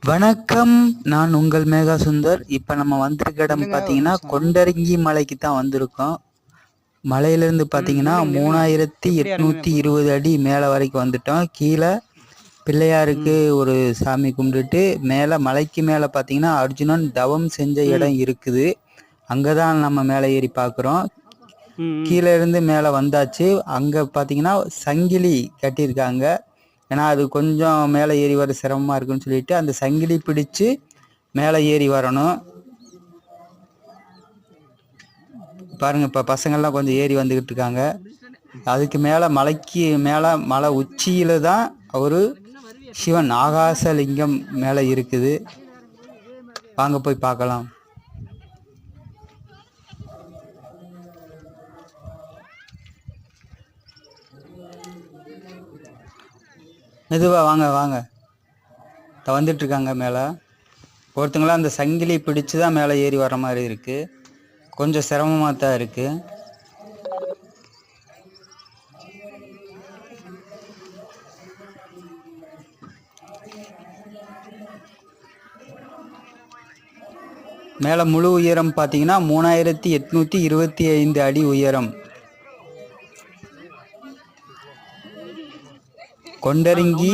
வணக்கம். நான் உங்கள் மேகா சுந்தர். இப்போ நம்ம வந்திருக்க இடம் இல்லைங்க ஒரு பார்த்தீங்கன்னா நிமிஷம். கொண்டரங்கி மலைக்கு தான் வந்திருக்கோம். மலையிலேருந்து பார்த்தீங்கன்னா இல்லைங்க. எப்படி இறங்குவீங்க இப்போ? 3820 அடி மேலே வரைக்கும் வந்துட்டோம். கீழே பிள்ளையாருக்கு ம். ஒரு சாமி கும்பிட்டுட்டு மேலே மலைக்கு மேலே பார்த்தீங்கன்னா அர்ஜுனன் தவம் செஞ்ச ம். இடம் இருக்குது. அங்கே தான் நம்ம மேலே ஏறி பார்க்குறோம். ம். கீழே இருந்து மேலே வந்தாச்சு. அங்கே பார்த்தீங்கன்னா சங்கிலி கட்டியிருக்காங்க. ஏன்னா அது கொஞ்சம் மேலே ஏறி வர சிரமமாக இருக்குன்னு சொல்லிட்டு அந்த சங்கிலி பிடிச்சு மேலே ஏறி வரணும். பாருங்க, இப்போ பசங்கள்லாம் கொஞ்சம் ஏறி வந்துக்கிட்டு இருக்காங்க. அதுக்கு மேலே மலைக்கு மேலே மலை உச்சியில தான் ஒரு சிவன் ஆகாசலிங்கம் மேலே இருக்குது. வாங்க போய் பார்க்கலாம். மெதுவா வாங்க வாங்க. வந்துட்டு இருக்காங்க மேலே. ஒருத்தங்களாம் அந்த சங்கிலி பிடிச்சு தான் மேலே ஏறி வர மாதிரி இருக்கு. கொஞ்சம் சிரமமாக தான் இருக்கு. மேலே முழு உயரம் பார்த்தீங்கன்னா 3825 அடி உயரம். கொண்டரங்கி